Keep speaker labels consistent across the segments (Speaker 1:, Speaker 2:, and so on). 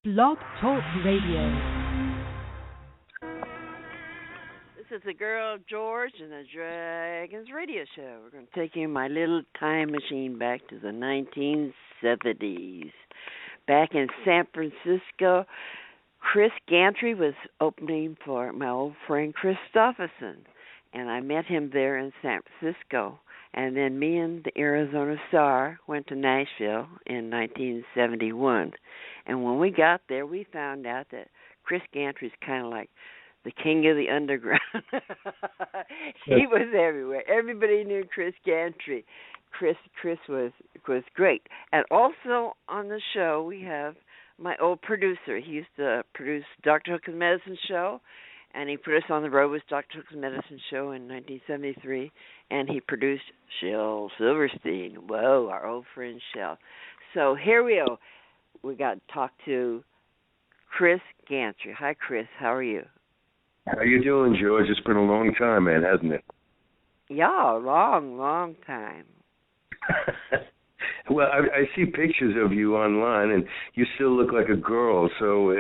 Speaker 1: Blog Talk Radio.
Speaker 2: This is the girl George and the Dragons Radio Show. We're going to take you in my little time machine back to the 1970s. Back in San Francisco, Chris Gantry was opening for my old friend Christopherson, and I met him there in San Francisco. And then me and the Arizona Star went to Nashville in 1971. And when we got there, we found out that Chris Gantry's kind of like the king of the underground. He was everywhere. Everybody knew Chris Gantry. Chris was great. And also on the show, we have my old producer. He used to produce Dr. Hook's Medicine Show, and he put us on the road with Dr. Hook's Medicine Show in 1973, and he produced Shel Silverstein. Whoa, our old friend Shel. So here we go. We got to talk to Chris Gantry. Hi, Chris. How are you?
Speaker 3: How you doing, George? It's been a long time, man, hasn't it?
Speaker 2: Yeah, a long time.
Speaker 3: Well, I see pictures of you online, and you still look like a girl. So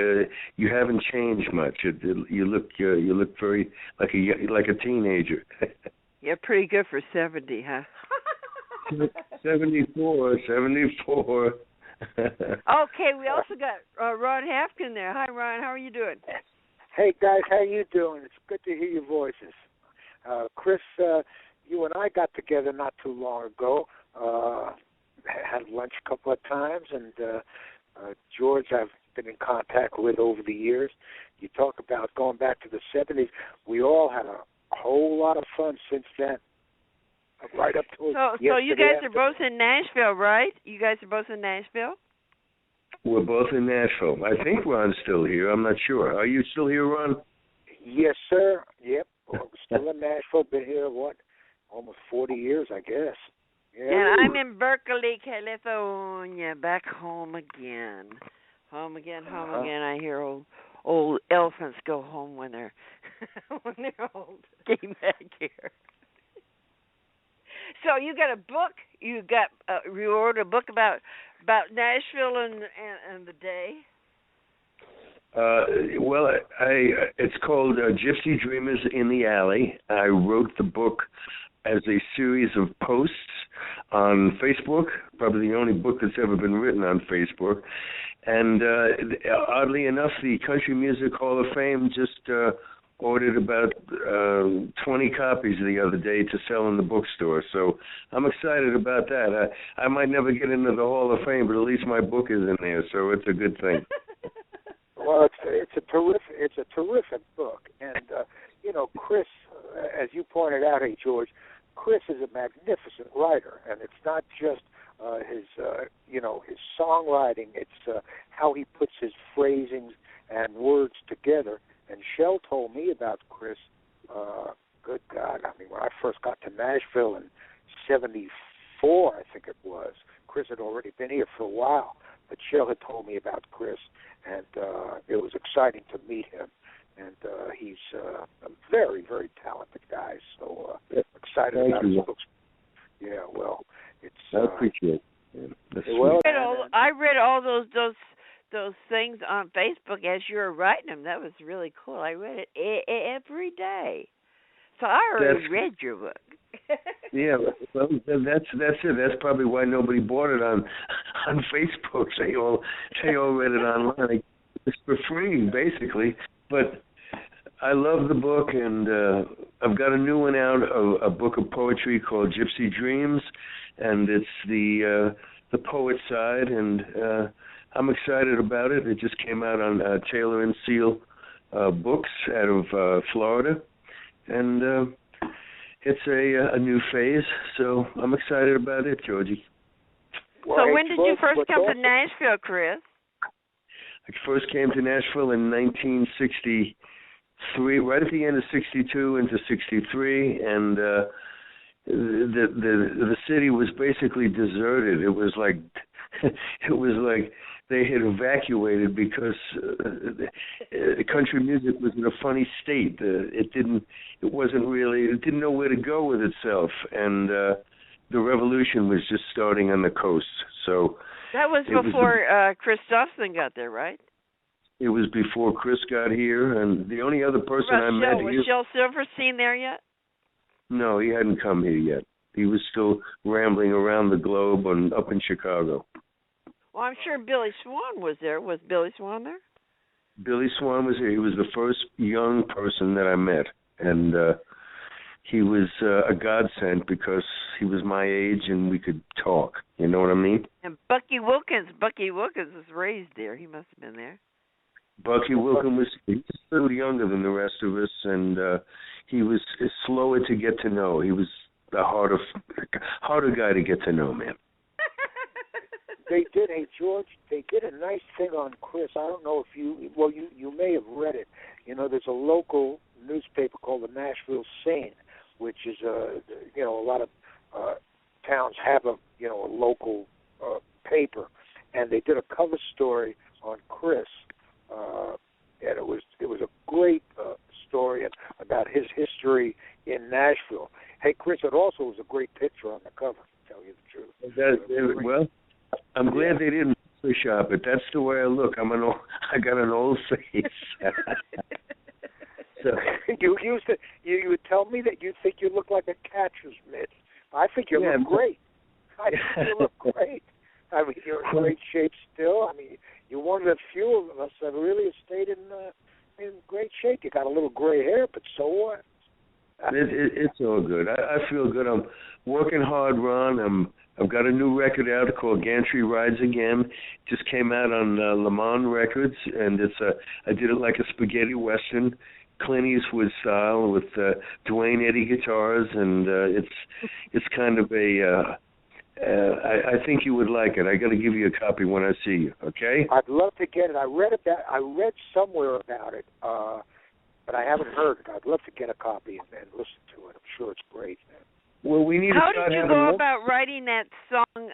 Speaker 3: you haven't changed much. You look very like a teenager.
Speaker 2: You're pretty good for 70, huh?
Speaker 3: 74.
Speaker 2: Okay, we also got Ron Haffkine there. Hi, Ron. How are you doing?
Speaker 4: Hey, guys. How you doing? It's good to hear your voices. Chris, you and I got together not too long ago. Had lunch a couple of times, and George I've been in contact with over the years. You talk about going back to the 70s. We all had a whole lot of fun since then. Right up to
Speaker 2: So you guys are both in Nashville, right? You guys are both in Nashville?
Speaker 3: We're both in Nashville. I think Ron's still here. I'm not sure. Are you still here, Ron?
Speaker 4: Yes, sir. Yep. We're still in Nashville. Been here, almost 40 years, I guess. Yeah.
Speaker 2: And I'm in Berkeley, California, back home again. Home again. I hear old elephants go home when they're old. Came back here. So you got a book. You wrote a book about Nashville and the day.
Speaker 3: Well, it's called Gypsy Dreamers in the Alley. I wrote the book as a series of posts on Facebook, probably the only book that's ever been written on Facebook. And oddly enough, the Country Music Hall of Fame just ordered about 20 copies the other day to sell in the bookstore. So I'm excited about that. I might never get into the Hall of Fame, but at least my book is in there, so it's a good thing.
Speaker 4: Well, it's a terrific book, and Chris, as you pointed out, hey George, Chris is a magnificent writer, and it's not just his songwriting; it's how he puts his phrasings and words together. And Shel told me about Chris. Good God! I mean, when I first got to Nashville in '74, I think it was, Chris had already been here for a while. But Shel had told me about Chris, and it was exciting to meet him. And he's a very, very talented guy. So excited about his books. Yeah, well, it's.
Speaker 3: I appreciate it.
Speaker 4: Well,
Speaker 2: I read all those things on Facebook as you were writing them. That was really cool. I read it every day. So I already read your book.
Speaker 3: Yeah, well, that's it. That's probably why nobody bought it on Facebook. They all read it online. It's for free, basically. But I love the book, and I've got a new one out, a book of poetry called Gypsy Dreams, and it's the poet side, and I'm excited about it. It just came out on Taylor and Seal Books out of Florida, and it's a new phase, so I'm excited about it, Georgie.
Speaker 4: Well,
Speaker 2: so when did you first come to Nashville, Chris?
Speaker 3: I first came to Nashville in 1963, right at the end of 62 into 63, and the city was basically deserted. It was like they had evacuated because country music was in a funny state. It didn't know where to go with itself, and the revolution was just starting on the coast. So
Speaker 2: that was before Christopherson got there, right?
Speaker 3: It was before Chris got here, and the only other person I met here...
Speaker 2: Was Shel Silverstein there yet?
Speaker 3: No, he hadn't come here yet. He was still rambling around the globe and up in Chicago.
Speaker 2: Well, I'm sure Billy Swan was there. Was Billy Swan there?
Speaker 3: Billy Swan was here. He was the first young person that I met, and he was a godsend because he was my age and we could talk. You know what I mean?
Speaker 2: And Bucky Wilkins was raised there. He must have been there.
Speaker 3: Bucky Wilkins was a little younger than the rest of us, and he was slower to get to know. He was the harder guy to get to know, man.
Speaker 4: They did, hey George, they did a nice thing on Chris. I don't know if you may have read it. You know, there's a local newspaper called the Nashville Scene, which is a lot of towns have a local paper, and they did a cover story on Chris, and it was a great story about his history in Nashville. Hey Chris, it also was a great picture on the cover, to tell you the truth.
Speaker 3: Well, I'm glad they didn't shop it. That's the way I look. I got an old face. So
Speaker 4: you would tell me that you think you look like a catcher's mitt. I think you look great. I think you look great. I mean, you're in great shape still. I mean, you're one of the few of us that really have stayed in great shape. You got a little gray hair, but so what?
Speaker 3: It's all good. I feel good. I'm working hard, Ron. I've got a new record out called Gantry Rides Again. Just came out on Le Mans Records, and I did it like a spaghetti western, Clint Eastwood style with Dwayne Eddy guitars, and it's kind of I think you would like it. I got to give you a copy when I see you. Okay?
Speaker 4: I'd love to get it. I read somewhere about it, but I haven't heard it. I'd love to get a copy and listen to it. I'm sure it's great.
Speaker 3: Well, we need to start having...
Speaker 2: How did you go about writing that song,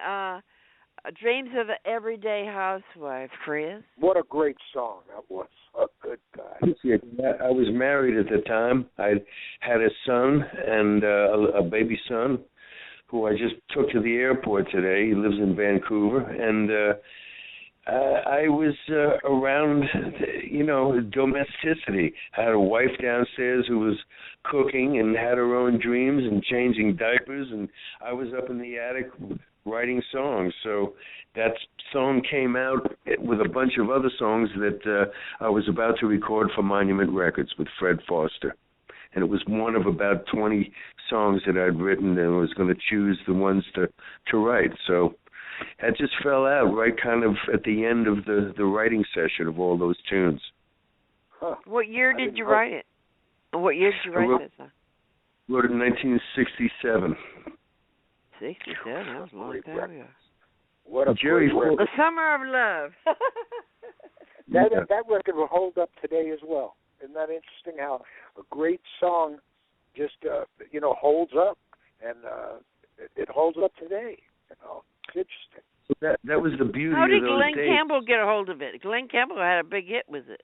Speaker 2: Dreams of an Everyday Housewife, Chris?
Speaker 4: What a great song that was. A good guy.
Speaker 3: I was married at the time. I had a son and a baby son who I just took to the airport today. He lives in Vancouver. And I was around, domesticity. I had a wife downstairs who was cooking and had her own dreams and changing diapers, and I was up in the attic writing songs. So that song came out with a bunch of other songs that I was about to record for Monument Records with Fred Foster. And it was one of about 20 songs that I'd written, and I was going to choose the ones to write. So that just fell out right kind of at the end of the writing session of all those tunes.
Speaker 4: Huh.
Speaker 2: What year did you write it? What year did you write that song?
Speaker 3: Wrote it in 1967.
Speaker 2: 67? That was a long time ago.
Speaker 4: What a
Speaker 3: Jerry
Speaker 4: great record.
Speaker 2: The Summer of Love.
Speaker 4: That record will hold up today as well. Isn't that interesting how a great song just, holds up, and it holds up today, It's interesting.
Speaker 3: So that was the beauty
Speaker 2: How did
Speaker 3: of those
Speaker 2: Glenn
Speaker 3: days.
Speaker 2: Campbell get a hold of it? Glenn Campbell had a big hit with it.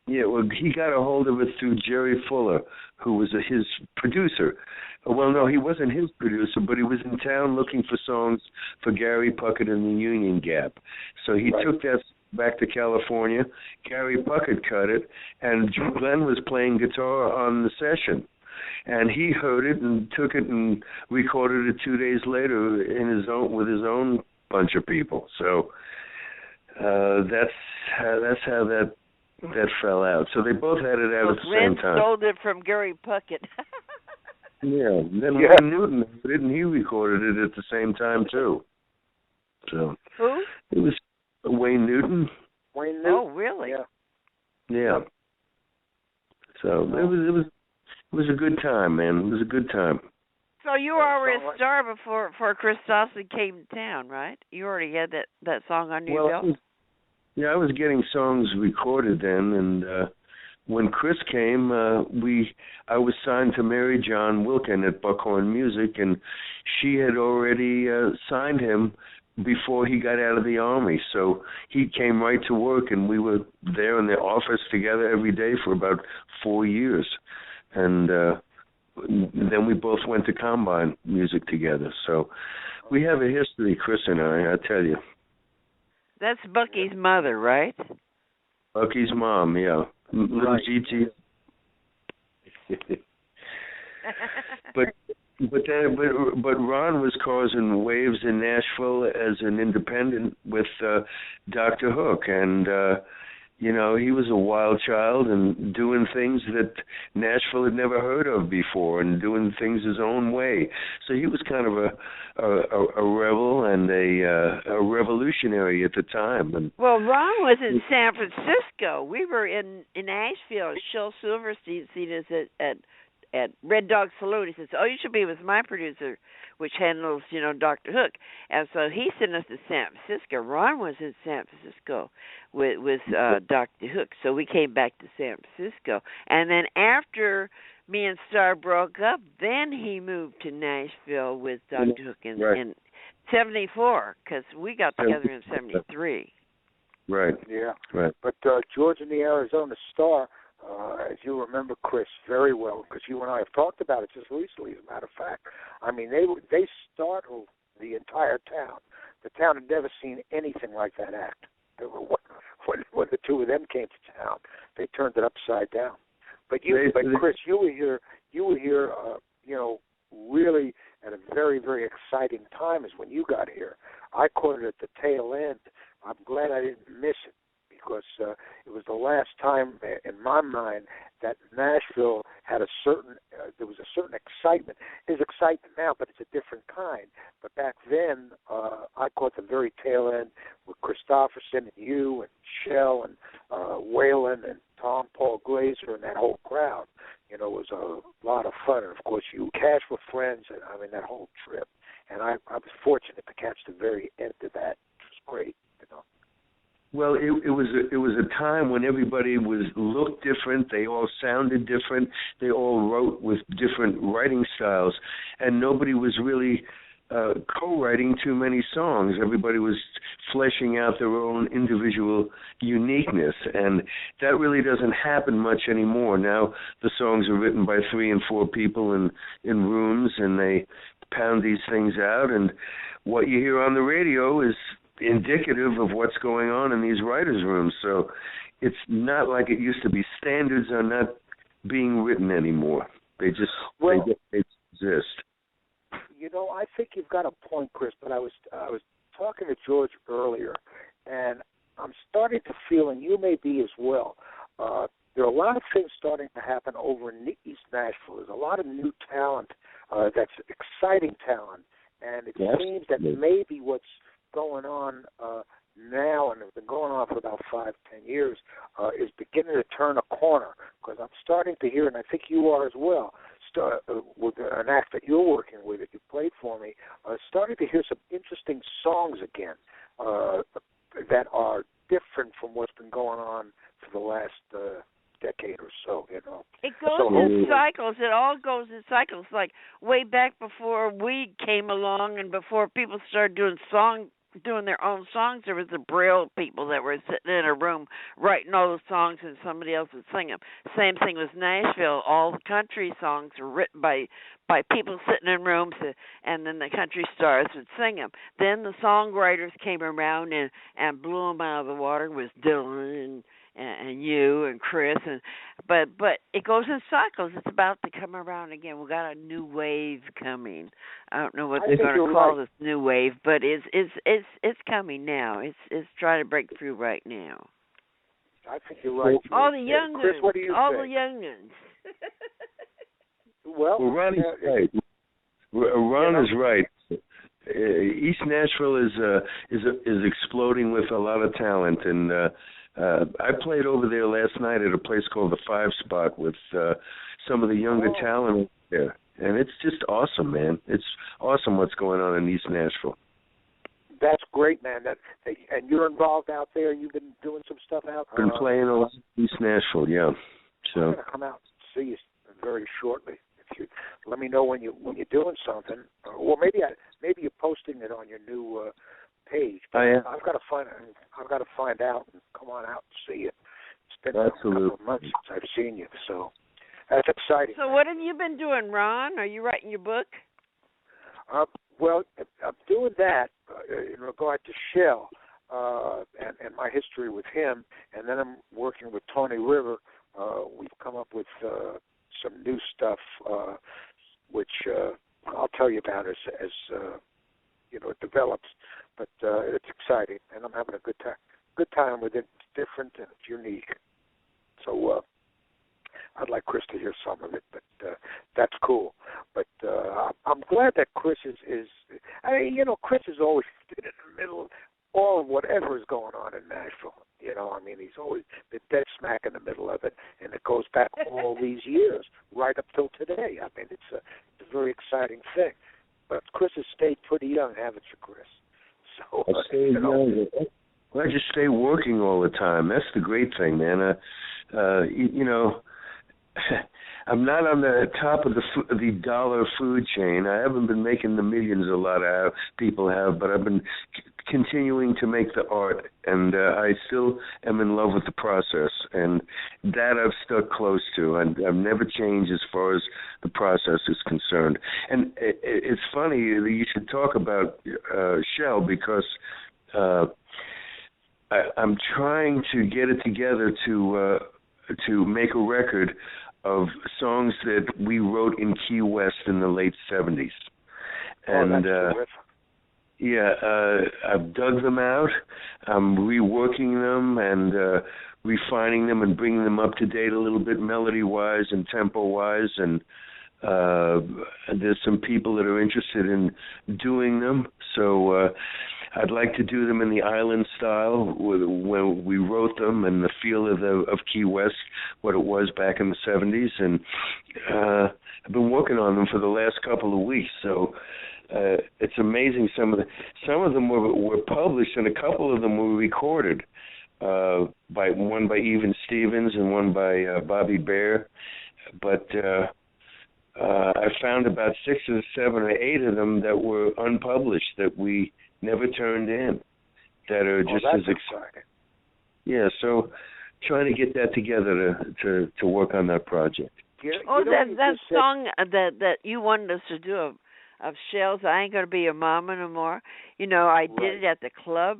Speaker 3: Yeah, well, he got a hold of it through Jerry Fuller, who was his producer. Well, no, he wasn't his producer, but he was in town looking for songs for Gary Puckett and the Union Gap. So he took that back to California. Gary Puckett cut it, and Glenn was playing guitar on the session. And he heard it and took it and recorded it 2 days later with his own bunch of people. So that's how that fell out. So they both had it out at the same time.
Speaker 2: Glenn stole it from Gary Puckett.
Speaker 3: Yeah. Then Wayne Newton didn't he recorded it at the same time too. So
Speaker 2: who?
Speaker 3: It was Wayne Newton.
Speaker 4: Wayne Newton.
Speaker 2: Oh, really?
Speaker 3: Yeah. So it was a good time, man. It was a good time.
Speaker 2: So you were already a star before Chris Dawson came to town, right? You already had that song on your belt?
Speaker 3: I was getting songs recorded then, and when Chris came, I was signed to Mary John Wilkin at Buckhorn Music, and she had already signed him before he got out of the Army. So he came right to work, and we were there in the office together every day for about 4 years. And then we both went to Combine Music together. So we have a history, Chris and I tell you.
Speaker 2: That's Bucky's mother, right?
Speaker 3: Bucky's mom, yeah. Little
Speaker 4: Right.
Speaker 3: GT. But Ron was causing waves in Nashville as an independent with Dr. Hook, and he was a wild child and doing things that Nashville had never heard of before, and doing things his own way. So he was kind of a rebel and a revolutionary at the time. And
Speaker 2: well, Ron was in San Francisco. We were in Asheville. Shel Silverstein seen us at Red Dog Saloon. He says, "Oh, you should be with my producer, which handles, Dr. Hook." And so he sent us to San Francisco. Ron was in San Francisco with Dr. Hook. So we came back to San Francisco. And then after me and Star broke up, then he moved to Nashville with Dr. Hook in 74, because we got together in 73.
Speaker 3: Right.
Speaker 4: Yeah.
Speaker 3: Right.
Speaker 4: But George and the Arizona Star, as you remember, Chris, very well, because you and I have talked about it just recently, as a matter of fact. I mean, they startled the entire town. The town had never seen anything like that act. When the two of them came to town, they turned it upside down. But Chris, you were here, really at a very, very exciting time is when you got here. I caught it at the tail end. I'm glad I didn't miss it, because it was the last time, in my mind, that Nashville had there was a certain excitement. There's excitement now, but it's a different kind. But back then, I caught the very tail end with Christopherson and you and Shell and Waylon and Tom Paul Glazer and that whole crowd. It was a lot of fun. And, of course, Cash were friends, and that whole trip. And I was fortunate to catch the very end of that, which was great,
Speaker 3: Well, it was a time when everybody looked different. They all sounded different. They all wrote with different writing styles, and nobody was really co-writing too many songs. Everybody was fleshing out their own individual uniqueness, and that really doesn't happen much anymore. Now the songs are written by 3 and 4 people in rooms, and they pound these things out, and what you hear on the radio is indicative of what's going on in these writers' rooms. So it's not like it used to be. Standards are not being written anymore. They just they exist.
Speaker 4: I think you've got a point, Chris, but I was talking to George earlier, and I'm starting to feel, and you may be as well, there are a lot of things starting to happen over in East Nashville. There's a lot of new talent that's exciting talent, and it seems that maybe what's going on now, and it's been going on for about 5-10 years, is beginning to turn a corner, because I'm starting to hear, and I think you are as well, with an act that you're working with, that you played for me, starting to hear some interesting songs again that are different from what's been going on for the last decade or so.
Speaker 2: It goes in cycles. It all goes in cycles. Like way back before we came along, and before people started doing their own songs, there was the Braille people that were sitting in a room writing all the songs, and somebody else would sing them. Same thing with Nashville. All the country songs were written by people sitting in rooms, and then the country stars would sing them. Then the songwriters came around and blew them out of the water with Dylan and you and Chris, but it goes in cycles. It's about to come around again. We got a new wave coming. I don't know what they're going to call this new wave, but it's coming now. It's trying to break through right now.
Speaker 4: I think you're right.
Speaker 2: All the young
Speaker 4: Chris, what do you
Speaker 2: all
Speaker 4: think?
Speaker 2: the young ones.
Speaker 3: Well, Ron is right. Ron is right. East Nashville is exploding with a lot of talent, and I played over there last night at a place called the 5 Spot with some of the younger talent there, and it's just awesome, man. It's awesome what's going on in East Nashville. That's
Speaker 4: great, man. And you're involved out there. You've been doing some stuff out there.
Speaker 3: Been playing a lot in East Nashville, yeah. So
Speaker 4: I'm gonna come out and see you very shortly. If you let me know when you're doing something, or maybe you're posting it on your new page. I've got to find out and come on out and see you. It's been a couple of months since I've seen you, so that's exciting.
Speaker 2: So what have you been doing, Ron? Are you writing your book?
Speaker 4: Well, I'm doing that in regard to Shell. and my history with him, and then I'm working with Tony River. We've come up with some new stuff, which I'll tell you about as it develops. But it's exciting, and I'm having a good time. Good time with it. It's different and it's unique. So I'd like Chris to hear some of it, but that's cool. But I'm glad that Chris is Chris is always in the middle of all of whatever is going on in Nashville. He's always been dead smack in the middle of it, and it goes back all these years, right up till today. It's a very exciting thing. But Chris has stayed pretty young, haven't you, Chris? So
Speaker 3: I stayed young. Well, I just stay working all the time. That's the great thing, man. I'm not on the top of the dollar food chain. I haven't been making the millions a lot of people have, but I've been continuing to make the art, and I still am in love with the process, and that I've stuck close to, and I've never changed as far as the process is concerned. And it's funny that you should talk about Shell, because I'm trying to get it together to make a record of songs that we wrote in Key West in the late 70s. And
Speaker 4: that's terrific.
Speaker 3: I've dug them out. I'm reworking them and refining them and bringing them up to date a little bit melody-wise and tempo-wise. And there's some people that are interested in doing them. So I'd like to do them in the island style, when we wrote them, and the feel of Key West, what it was back in the 70s. And I've been working on them for the last couple of weeks. So it's amazing. Some of them were published, and a couple of them were recorded. One by Even Stevens and one by Bobby Bear. But I found about 6 or 7 or 8 of them that were unpublished, that we never turned in, that are just as exciting. Yeah, so trying to get that together to work on that project.
Speaker 2: That song that you wanted us to do of Shell's I Ain't Gonna Be Your Mama No More. I did it at the club.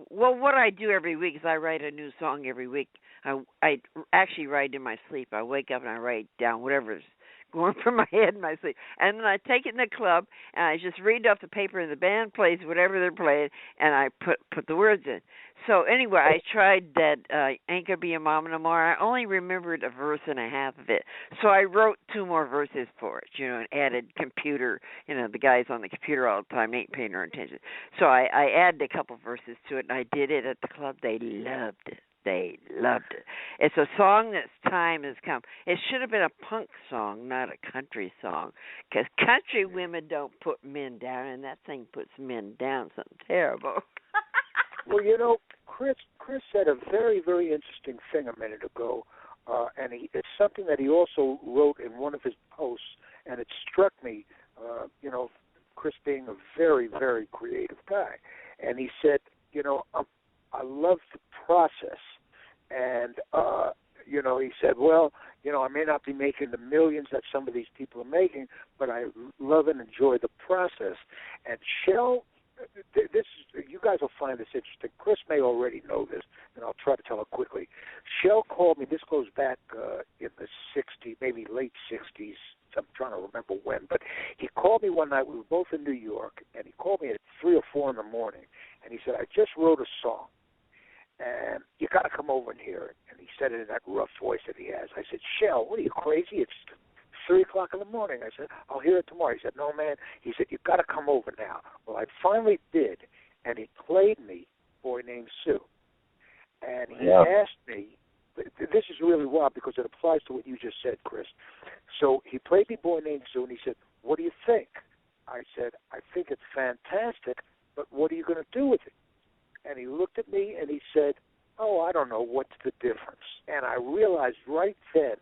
Speaker 2: What I do every week is I write a new song every week. I actually write in my sleep. I wake up and I write down whatever's going from my head in my sleep. And then I take it in the club, and I just read off the paper, and the band plays whatever they're playing, and I put the words in. So anyway, I tried that Ain't Gonna Be Your Mama No More. I only remembered a verse and a half of it. So I wrote 2 more verses for it, and added computer. The guys on the computer all the time ain't paying no attention. So I added a couple verses to it, and I did it at the club. They loved it. They loved it. It's a song that's time has come. It should have been a punk song, not a country song, because country women don't put men down, and that thing puts men down, something terrible.
Speaker 4: Well, Chris said a very, very interesting thing a minute ago, and it's something that he also wrote in one of his posts, and it struck me, Chris being a very, very creative guy. And he said, I love the process. And, he said, I may not be making the millions that some of these people are making, but I love and enjoy the process. And Shell, you guys will find this interesting. Chris may already know this, and I'll try to tell it quickly. Shell called me, this goes back in the 60s, maybe late 60s. I'm trying to remember when, but he called me one night. We were both in New York, and he called me at 3 or 4 in the morning, and he said, I just wrote a song, and you got to come over and hear it. And he said it in that rough voice that he has. I said, Shell, what are you, crazy? It's 3 o'clock in the morning. I said, I'll hear it tomorrow. He said, no, man. He said, you've got to come over now. Well, I finally did, and he played me Boy Named Sue. And he asked me, this is really wild because it applies to what you just said, Chris. So he played me Boy Named Sue, and he said, what do you think? I said, I think it's fantastic, but what are you going to do with it? And he looked at me and he said, oh, I don't know, what's the difference? And I realized right then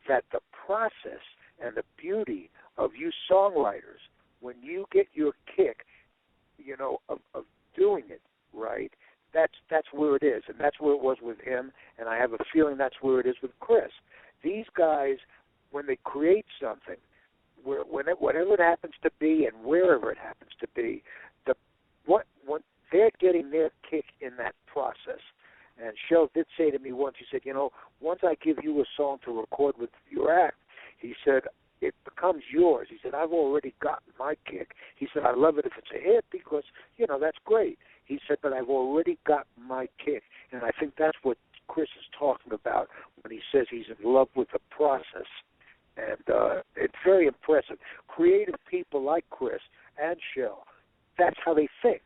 Speaker 4: that the process and the beauty of you songwriters, when you get your kick, of doing it right, that's where it is, and that's where it was with him, and I have a feeling that's where it is with Chris. These guys, when they create something, whatever it happens to be and wherever it happens to be, what they're getting their kick in that Shell did say to me once, he said, once I give you a song to record with your act, he said, it becomes yours. He said, I've already gotten my kick. He said, I love it if it's a hit because, that's great. He said, but I've already gotten my kick. And I think that's what Chris is talking about when he says he's in love with the process. And it's very impressive. Creative people like Chris and Shell, that's how they think.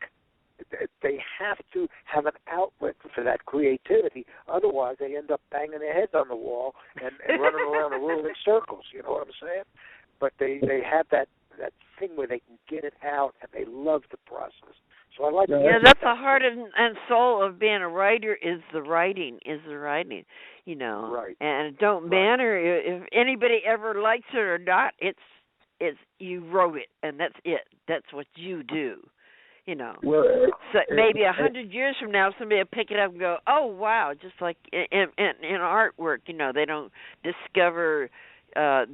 Speaker 4: They have to have an outlet for that creativity. Otherwise, they end up banging their heads on the wall and running around the room in circles. You know what I'm saying? But they have that thing where they can get it out, and they love the process. So I like.
Speaker 2: Yeah, that's the heart and soul of being a writer. Is the writing.
Speaker 4: Right.
Speaker 2: And it don't matter if anybody ever likes it or not. It's you wrote it, and that's it. That's what you do.
Speaker 3: Well,
Speaker 2: so maybe 100 years from now, somebody will pick it up and go, "Oh, wow!" Just like in artwork, they don't discover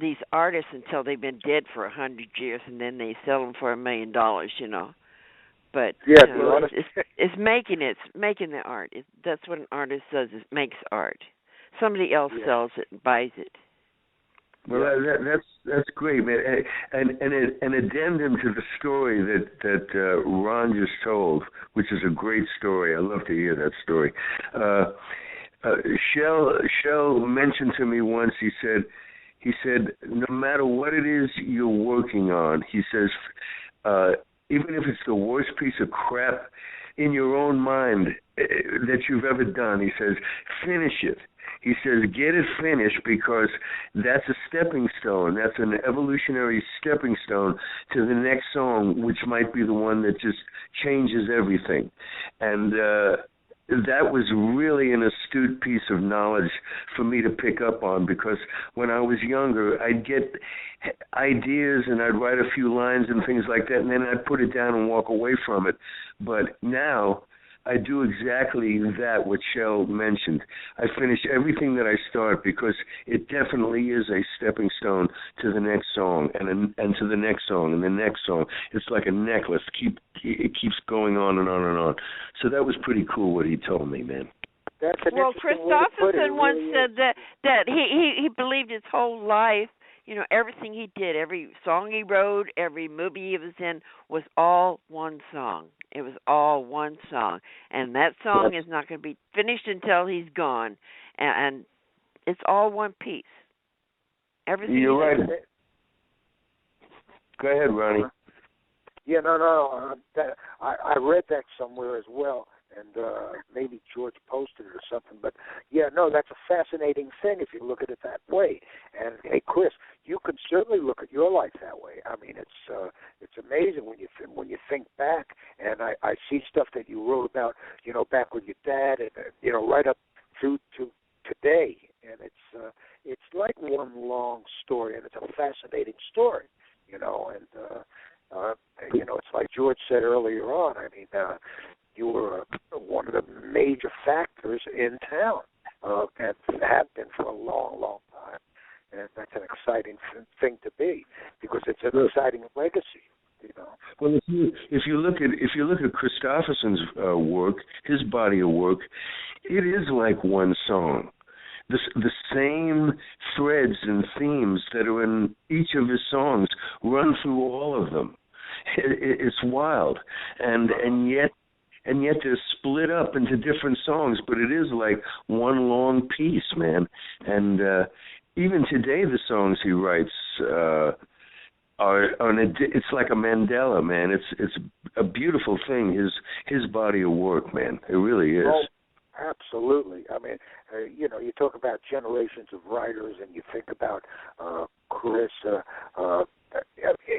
Speaker 2: these artists until they've been dead for 100 years, and then they sell them for $1 million. But it's making the art. That's what an artist does. It makes art. Somebody else sells it and buys it.
Speaker 3: Well, that's great, man. An addendum to the story that Ron just told, which is a great story. I love to hear that story. Shell mentioned to me once. He said, no matter what it is you're working on, he says, even if it's the worst piece of crap in your own mind that you've ever done, he says, finish it. He says, get it finished because that's a stepping stone. That's an evolutionary stepping stone to the next song, which might be the one that just changes everything. And that was really an astute piece of knowledge for me to pick up on, because when I was younger, I'd get ideas and I'd write a few lines and things like that, and then I'd put it down and walk away from it. But now I do exactly that, what Shell mentioned. I finish everything that I start because it definitely is a stepping stone to the next song and to the next song and the next song. It's like a necklace. It keeps going on and on and on. So that was pretty cool what he told me, man.
Speaker 2: Well, Christopherson once said that he believed his whole life, everything he did, every song he wrote, every movie he was in was all one song. It was all one song. And that song is not going to be finished until he's gone. And it's all one piece. Everything.
Speaker 3: You're right. Go ahead, Ronnie.
Speaker 4: Yeah, no. I read that somewhere as well. And maybe George posted it or something. But, yeah, no, that's a fascinating thing if you look at it that way. And, hey, Chris, you can certainly look at your life that way. I mean, it's amazing when you think back. And I see stuff that you wrote about, back with your dad and, right up through to today. And it's like one long story, and it's a fascinating story, And, it's like George said earlier on. I mean, you were one of the major factors in town, and have been for a long, long time. And that's an exciting thing to be, because it's an exciting legacy.
Speaker 3: Well, if you look at Christopherson's work, his body of work, it is like one song. The same threads and themes that are in each of his songs run through all of them. It's wild, and yet they're split up into different songs, but it is like one long piece, man. And even today, the songs he writes it's like a mandala, man. It's a beautiful thing. His body of work, man. It really is.
Speaker 4: Oh, absolutely. I mean, you talk about generations of writers, and you think about Chris.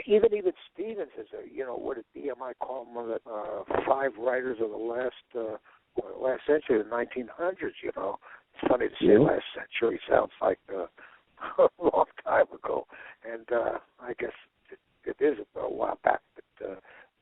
Speaker 4: Even Stevens is what did BMI call him one of the 5 writers of the last century, the 1900s. It's funny to say last century. Sounds like a long time ago, and I guess it is a while back.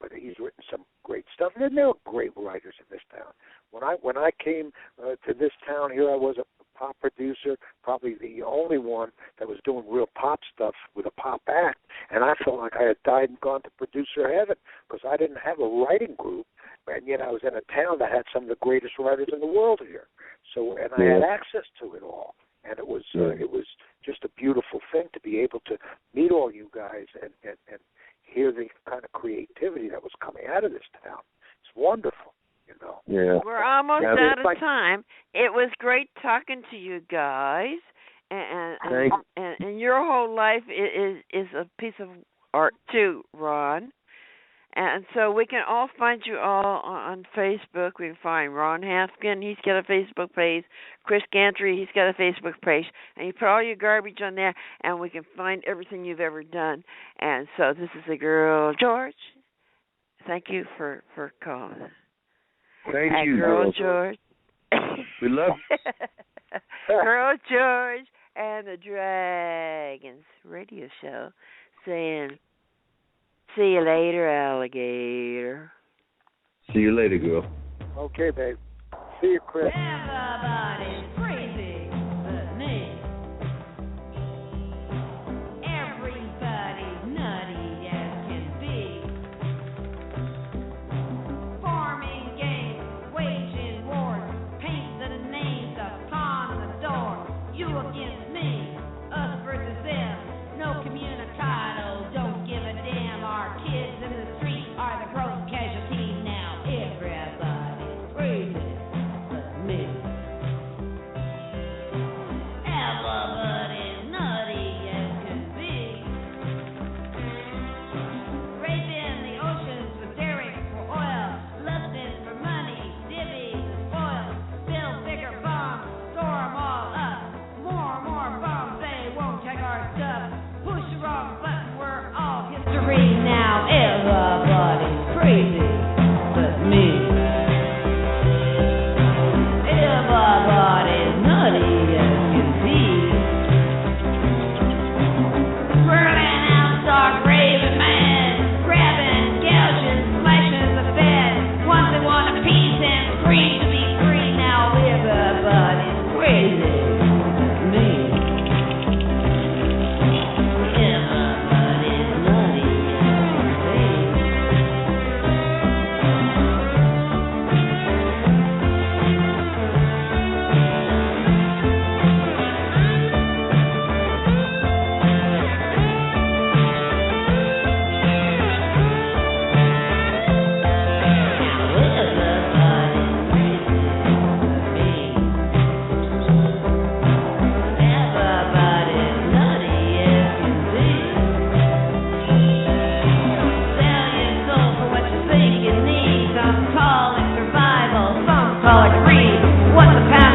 Speaker 4: But he's written some great stuff, and there were great writers in this town. When I came to this town, here I was a pop producer, probably the only one that was doing real pop stuff with a pop act, and I felt like I had died and gone to producer heaven, because I didn't have a writing group, and yet I was in a town that had some of the greatest writers in the world here. So, and I had access to it all, and it was just a beautiful thing to be able to meet all you guys and hear the kind of creativity that was coming out of this town. It's wonderful, you know.
Speaker 3: Yeah.
Speaker 2: We're almost out of time. It was great talking to you guys, and your whole life is a piece of art too, Ron. And so we can all find you all on Facebook. We can find Ron Haffkine. He's got a Facebook page. Chris Gantry, he's got a Facebook page. And you put all your garbage on there, and we can find everything you've ever done. And so this is the girl, George. Thank you for calling.
Speaker 3: Thank you,
Speaker 2: Girl George.
Speaker 3: We love you.
Speaker 2: Girl George and the Dragons Radio Show saying, see you later, alligator.
Speaker 3: See you later, girl.
Speaker 4: Okay, babe. See you, Chris.
Speaker 5: Everybody's crazy but me. Everybody's nutty as can be. Forming gangs, waging wars, paint the names upon the door. You against me, us versus them. No communicado, don't give a damn. Our kids in the street are the gross casualties now. Everybody's crazy but me. Everybody's nutty as can be. Raping the oceans with derricks for oil, lusting for money, divvies and spoils. Build bigger bombs, store 'em all up. More bombs, they won't take our stuff. Push the wrong button, we're all history now. Everybody's crazy but me. Everybody's nutty as can be. Swirling out, stark raving man, grabbing, gouging, slashing the bed. Once they want a piece and scream to be free. Now everybody's crazy but me. Everybody's nutty as can be. Call it survival, some call it greed. What's the past?